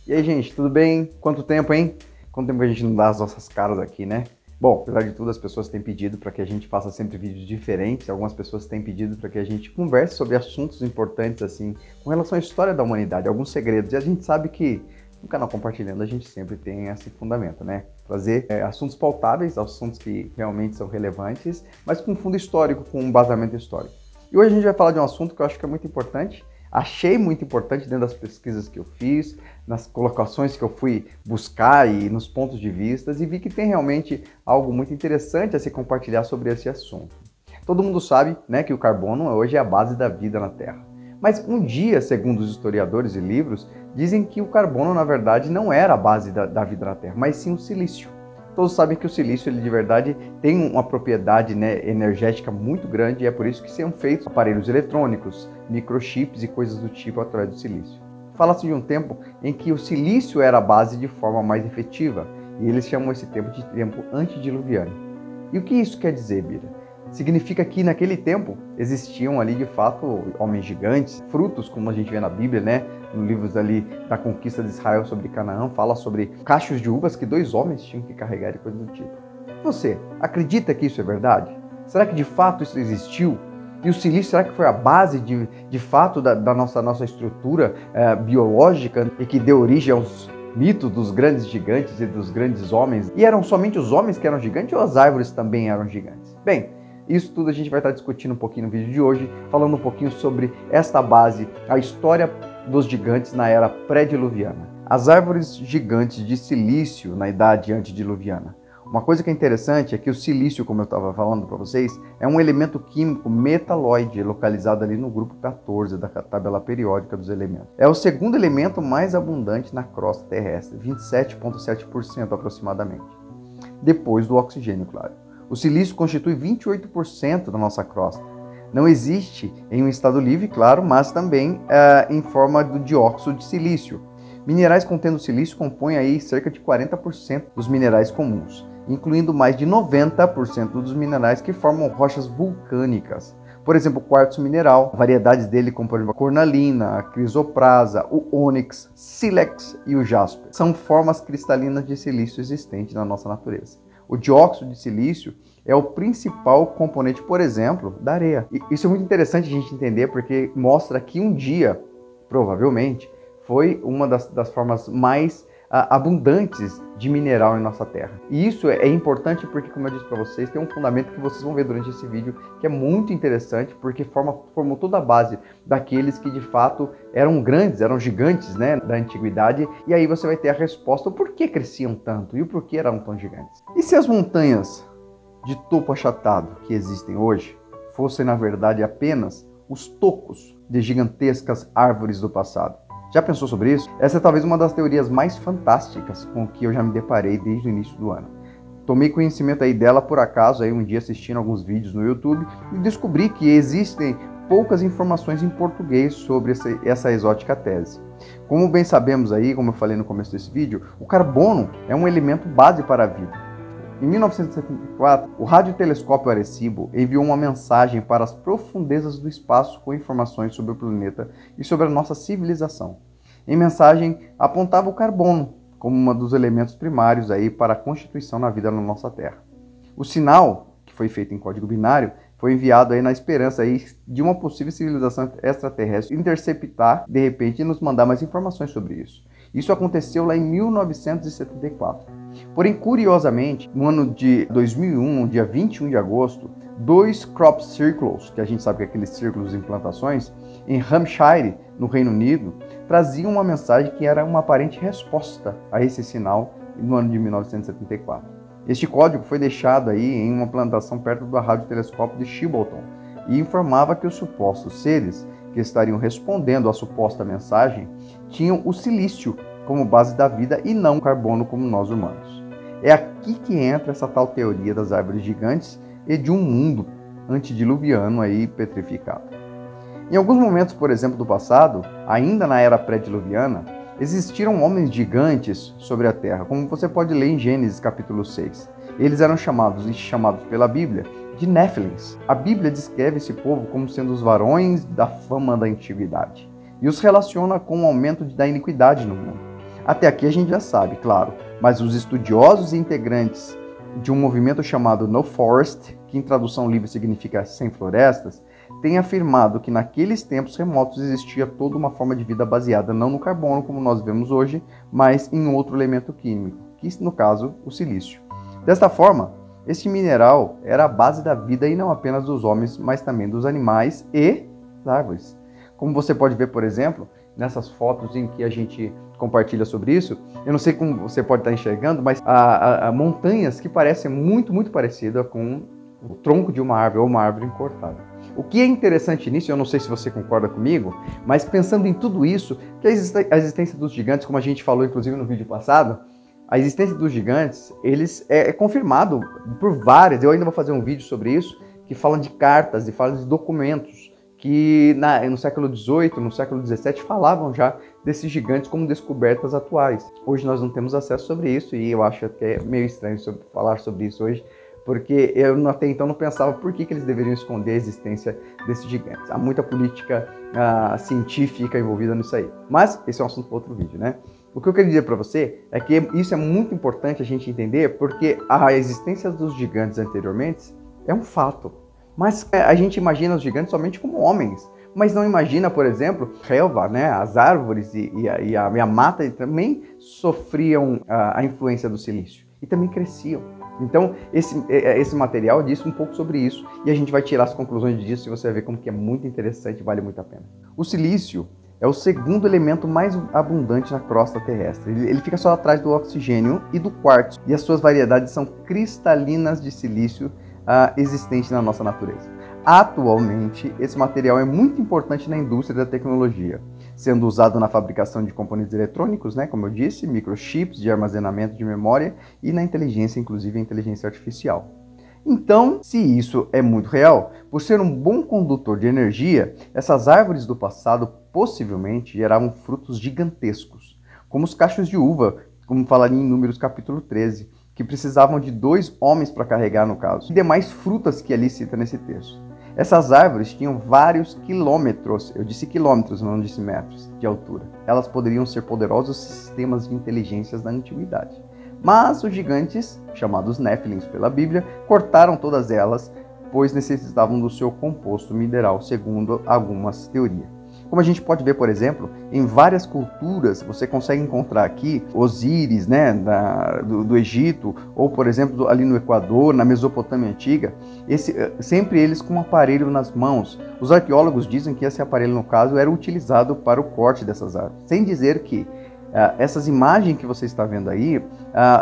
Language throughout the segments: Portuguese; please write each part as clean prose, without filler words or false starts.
E aí, gente, tudo bem? Quanto tempo, hein? Quanto tempo que a gente não dá as nossas caras aqui, né? Bom, apesar de tudo, as pessoas têm pedido para que a gente faça sempre vídeos diferentes. Algumas pessoas têm pedido para que a gente converse sobre assuntos importantes, assim, com relação à história da humanidade, alguns segredos. E a gente sabe que no canal Compartilhando a gente sempre tem esse fundamento, né? Trazer assuntos pautáveis, assuntos que realmente são relevantes, mas com fundo histórico, com um embasamento histórico. E hoje a gente vai falar de um assunto que eu acho que é muito importante. Achei muito importante dentro das pesquisas que eu fiz, nas colocações que eu fui buscar e nos pontos de vista, e vi que tem realmente algo muito interessante a se compartilhar sobre esse assunto. Todo mundo sabe, né, que o carbono hoje é a base da vida na Terra. Mas um dia, segundo os historiadores e livros, dizem que o carbono, na verdade, não era a base da vida na Terra, mas sim o silício. Todos sabem que o silício, ele de verdade tem uma propriedade, né, energética muito grande, e é por isso que são feitos aparelhos eletrônicos, microchips e coisas do tipo através do silício. Fala-se de um tempo em que o silício era a base de forma mais efetiva, e eles chamam esse tempo de tempo antediluviano. E o que isso quer dizer, Bira? Significa que naquele tempo existiam ali de fato homens gigantes, frutos, como a gente vê na Bíblia, né? No livros ali da conquista de Israel sobre Canaã, fala sobre cachos de uvas que 2 homens tinham que carregar e coisas do tipo. Você acredita que isso é verdade? Será que de fato isso existiu? E o silício, será que foi a base de fato da nossa estrutura biológica e que deu origem aos mitos dos grandes gigantes e dos grandes homens? E eram somente os homens que eram gigantes ou as árvores também eram gigantes? Bem, isso tudo a gente vai estar discutindo um pouquinho no vídeo de hoje, falando um pouquinho sobre esta base, a história dos gigantes na era pré-diluviana. As árvores gigantes de silício na idade antediluviana. Uma coisa que é interessante é que o silício, como eu estava falando para vocês, é um elemento químico metalóide localizado ali no grupo 14 da tabela periódica dos elementos. É o segundo elemento mais abundante na crosta terrestre, 27,7% aproximadamente, depois do oxigênio, claro. O silício constitui 28% da nossa crosta. Não existe em um estado livre, claro, mas também em forma do dióxido de silício. Minerais contendo silício compõem aí cerca de 40% dos minerais comuns, incluindo mais de 90% dos minerais que formam rochas vulcânicas. Por exemplo, o quartzo mineral, variedades dele como por exemplo a cornalina, a crisoprasa, o ônix, sílex e o jasper. São formas cristalinas de silício existentes na nossa natureza. O dióxido de silício é o principal componente, por exemplo, da areia. E isso é muito interessante a gente entender porque mostra que um dia, provavelmente, foi uma das formas mais abundantes de mineral em nossa Terra. E isso é importante porque, como eu disse para vocês, tem um fundamento que vocês vão ver durante esse vídeo que é muito interessante porque formou toda a base daqueles que de fato eram grandes, eram gigantes, né, da antiguidade. E aí você vai ter a resposta do porquê cresciam tanto e o porquê eram tão gigantes. E se as montanhas de topo achatado que existem hoje fossem na verdade apenas os tocos de gigantescas árvores do passado? Já pensou sobre isso? Essa é talvez uma das teorias mais fantásticas com que eu já me deparei desde o início do ano. Tomei conhecimento aí dela por acaso, aí um dia assistindo alguns vídeos no YouTube e descobri que existem poucas informações em português sobre essa exótica tese. Como bem sabemos aí, como eu falei no começo desse vídeo, o carbono é um elemento base para a vida. Em 1974, o radiotelescópio Arecibo enviou uma mensagem para as profundezas do espaço com informações sobre o planeta e sobre a nossa civilização. Em mensagem, apontava o carbono como um dos elementos primários aí para a constituição da vida na nossa Terra. O sinal, que foi feito em código binário, foi enviado aí na esperança aí de uma possível civilização extraterrestre interceptar, de repente, e nos mandar mais informações sobre isso. Isso aconteceu lá em 1974. Porém, curiosamente, no ano de 2001, no dia 21 de agosto, 2 crop circles, que a gente sabe que é aqueles círculos de implantações, em Hampshire, no Reino Unido, traziam uma mensagem que era uma aparente resposta a esse sinal no ano de 1974. Este código foi deixado aí em uma plantação perto do radiotelescópio de Shibbleton e informava que os supostos seres que estariam respondendo à suposta mensagem tinham o silício como base da vida e não o carbono como nós humanos. É aqui que entra essa tal teoria das árvores gigantes e de um mundo antediluviano aí petrificado. Em alguns momentos, por exemplo, do passado, ainda na era pré-diluviana, existiram homens gigantes sobre a Terra, como você pode ler em Gênesis capítulo 6. Eles eram chamados pela Bíblia de Néfilins. A Bíblia descreve esse povo como sendo os varões da fama da antiguidade e os relaciona com o aumento da iniquidade no mundo. Até aqui a gente já sabe, claro, mas os estudiosos e integrantes de um movimento chamado No Forest, que em tradução livre significa sem florestas, têm afirmado que naqueles tempos remotos existia toda uma forma de vida baseada não no carbono, como nós vemos hoje, mas em outro elemento químico, que no caso, o silício. Desta forma, este mineral era a base da vida e não apenas dos homens, mas também dos animais e das árvores. Como você pode ver, por exemplo, nessas fotos em que a gente compartilha sobre isso, eu não sei como você pode estar enxergando, mas há montanhas que parecem muito parecidas com o tronco de uma árvore ou uma árvore cortada. O que é interessante nisso, eu não sei se você concorda comigo, mas pensando em tudo isso, que a existência dos gigantes, como a gente falou inclusive no vídeo passado, a existência dos gigantes, eles é confirmado por várias, eu ainda vou fazer um vídeo sobre isso, que falam de cartas e falam de documentos, que no século XVIII, no século XVII, falavam já desses gigantes como descobertas atuais. Hoje nós não temos acesso sobre isso e eu acho que é meio estranho falar sobre isso hoje, porque eu até então não pensava por que eles deveriam esconder a existência desses gigantes. Há muita política científica envolvida nisso aí. Mas esse é um assunto para outro vídeo, né? O que eu quero dizer para você é que isso é muito importante a gente entender, porque a existência dos gigantes anteriormente é um fato. Mas a gente imagina os gigantes somente como homens, mas não imagina, por exemplo, relva, né? As árvores e a mata também sofriam a influência do silício e também cresciam. Então, esse material diz um pouco sobre isso e a gente vai tirar as conclusões disso e você vai ver como que é muito interessante e vale muito a pena. O silício é o segundo elemento mais abundante na crosta terrestre. Ele fica só atrás do oxigênio e do quartzo e as suas variedades são cristalinas de silício existente na nossa natureza. Atualmente, esse material é muito importante na indústria da tecnologia, sendo usado na fabricação de componentes eletrônicos, né, como eu disse, microchips de armazenamento de memória e na inteligência, inclusive a inteligência artificial. Então, se isso é muito real, por ser um bom condutor de energia, essas árvores do passado possivelmente geravam frutos gigantescos, como os cachos de uva, como falaria em Números capítulo 13, que precisavam de 2 homens para carregar no caso, e demais frutas que ali cita nesse texto. Essas árvores tinham vários quilômetros, eu disse quilômetros, não disse metros, de altura. Elas poderiam ser poderosos sistemas de inteligências da antiguidade. Mas os gigantes, chamados Néfilins pela Bíblia, cortaram todas elas, pois necessitavam do seu composto mineral, segundo algumas teorias. Como a gente pode ver, por exemplo, em várias culturas, você consegue encontrar aqui Osíris, né, do Egito, ou, por exemplo, ali no Equador, na Mesopotâmia Antiga, sempre eles com um aparelho nas mãos. Os arqueólogos dizem que esse aparelho, no caso, era utilizado para o corte dessas árvores. Sem dizer que essas imagens que você está vendo aí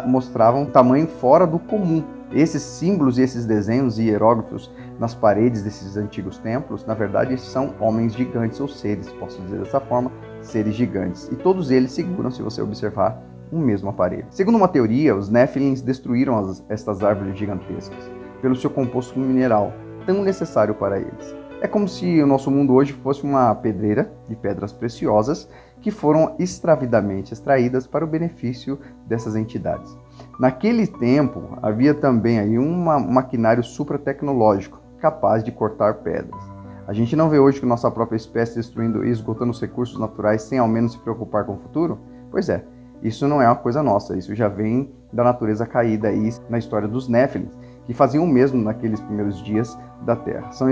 mostravam um tamanho fora do comum. Esses símbolos e esses desenhos e hieróglifos nas paredes desses antigos templos, na verdade, são homens gigantes ou seres, posso dizer dessa forma, seres gigantes. E todos eles seguram, se você observar, um mesmo aparelho. Segundo uma teoria, os Néfilins destruíram estas árvores gigantescas pelo seu composto mineral, tão necessário para eles. É como se o nosso mundo hoje fosse uma pedreira de pedras preciosas que foram extravidamente extraídas para o benefício dessas entidades. Naquele tempo, havia também aí um maquinário supratecnológico capaz de cortar pedras. A gente não vê hoje que nossa própria espécie destruindo e esgotando os recursos naturais sem ao menos se preocupar com o futuro? Pois é, isso não é uma coisa nossa, isso já vem da natureza caída aí na história dos Néfilins, que faziam o mesmo naqueles primeiros dias da Terra. São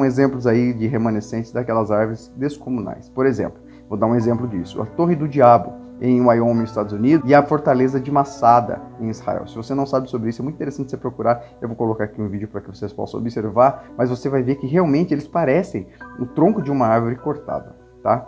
exemplos aí de remanescentes daquelas árvores descomunais. Por exemplo, vou dar um exemplo disso, a Torre do Diabo, em Wyoming, Estados Unidos, e a Fortaleza de Masada, em Israel. Se você não sabe sobre isso, é muito interessante você procurar. Eu vou colocar aqui um vídeo para que vocês possam observar, mas você vai ver que realmente eles parecem o tronco de uma árvore cortada, tá?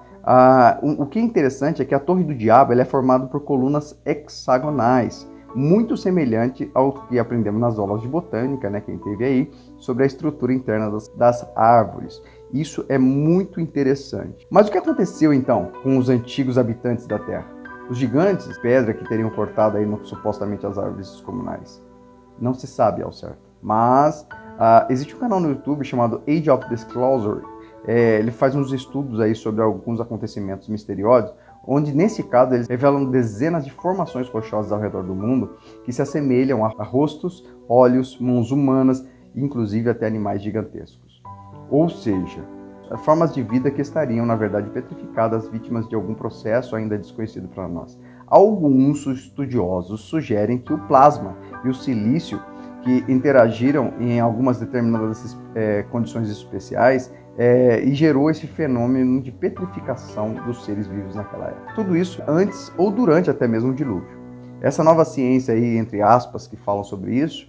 O que é interessante é que a Torre do Diabo ela é formada por colunas hexagonais, muito semelhante ao que aprendemos nas aulas de botânica, né, quem teve aí, sobre a estrutura interna das árvores. Isso é muito interessante. Mas o que aconteceu então com os antigos habitantes da Terra? Os gigantes de pedra que teriam cortado aí supostamente as árvores comunais? Não se sabe ao certo. Mas existe um canal no YouTube chamado Age of Disclosure. Ele faz uns estudos aí sobre alguns acontecimentos misteriosos, onde nesse caso eles revelam dezenas de formações rochosas ao redor do mundo que se assemelham a rostos, olhos, mãos humanas, inclusive até animais gigantescos. Ou seja, formas de vida que estariam, na verdade, petrificadas, vítimas de algum processo ainda desconhecido para nós. Alguns estudiosos sugerem que o plasma e o silício, que interagiram em algumas determinadas condições especiais, e gerou esse fenômeno de petrificação dos seres vivos naquela época. Tudo isso antes ou durante até mesmo o dilúvio. Essa nova ciência aí, entre aspas, que falam sobre isso,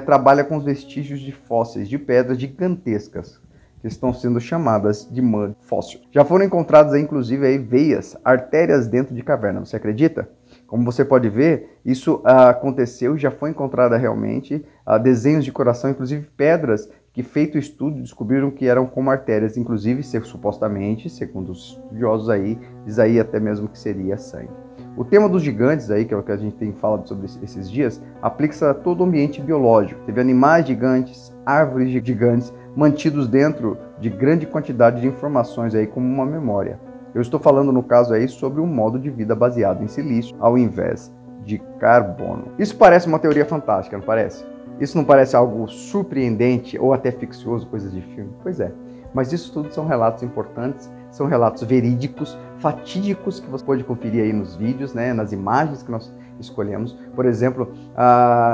trabalha com os vestígios de fósseis de pedras gigantescas, que estão sendo chamadas de mud fóssil. Já foram encontradas, inclusive, aí, veias, artérias dentro de cavernas, você acredita? Como você pode ver, isso aconteceu, já foi encontrada realmente, desenhos de coração, inclusive pedras que, feito o estudo, descobriram que eram como artérias, inclusive, supostamente, segundo os estudiosos aí, diz aí até mesmo que seria sangue. O tema dos gigantes aí, que é o que a gente tem falado sobre esses dias, aplica-se a todo o ambiente biológico. Teve animais gigantes, árvores gigantes, mantidos dentro de grande quantidade de informações aí como uma memória. Eu estou falando no caso aí sobre um modo de vida baseado em silício ao invés de carbono. Isso parece uma teoria fantástica, não parece? Isso não parece algo surpreendente ou até ficcioso, coisas de filme? Pois é, mas isso tudo são relatos importantes, são relatos verídicos, fatídicos, que você pode conferir aí nos vídeos, né, nas imagens que nós escolhemos. Por exemplo,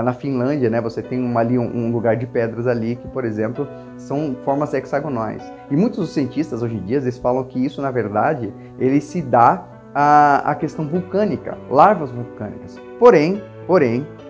na Finlândia, né, você tem ali um lugar de pedras ali que, por exemplo, são formas hexagonais. E muitos dos cientistas hoje em dia, eles falam que isso, na verdade, ele se dá à questão vulcânica, larvas vulcânicas. Porém,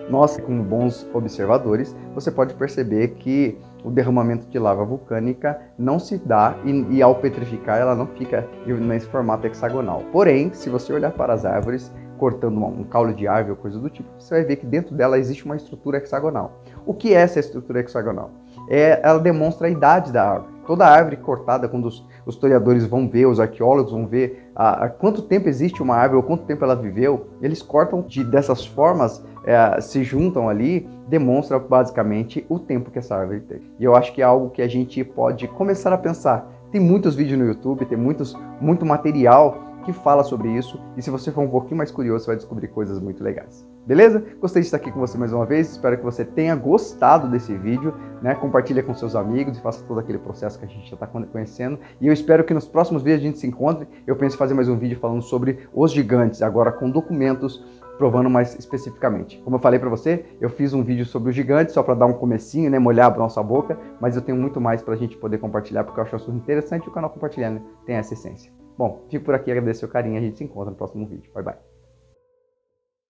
nós, como bons observadores, você pode perceber que o derramamento de lava vulcânica não se dá e ao petrificar ela não fica nesse formato hexagonal. Porém, se você olhar para as árvores, cortando um caule de árvore ou coisa do tipo, você vai ver que dentro dela existe uma estrutura hexagonal. O que é essa estrutura hexagonal? Ela demonstra a idade da árvore. Toda árvore cortada, quando os historiadores vão ver, os arqueólogos vão ver há quanto tempo existe uma árvore ou quanto tempo ela viveu, eles cortam dessas formas, se juntam ali, demonstra basicamente o tempo que essa árvore teve. E eu acho que é algo que a gente pode começar a pensar. Tem muitos vídeos no YouTube, tem muito material que fala sobre isso, e se você for um pouquinho mais curioso, você vai descobrir coisas muito legais. Beleza? Gostei de estar aqui com você mais uma vez, espero que você tenha gostado desse vídeo, né? Compartilha com seus amigos e faça todo aquele processo que a gente já está conhecendo, e eu espero que nos próximos vídeos a gente se encontre. Eu penso em fazer mais um vídeo falando sobre os gigantes, agora com documentos, provando mais especificamente. Como eu falei para você, eu fiz um vídeo sobre os gigantes, só para dar um comecinho, né, molhar a nossa boca, mas eu tenho muito mais para a gente poder compartilhar, porque eu acho assunto interessante e o canal compartilhando tem essa essência. Bom, fico por aqui, agradeço o seu carinho, a gente se encontra no próximo vídeo. Bye, bye.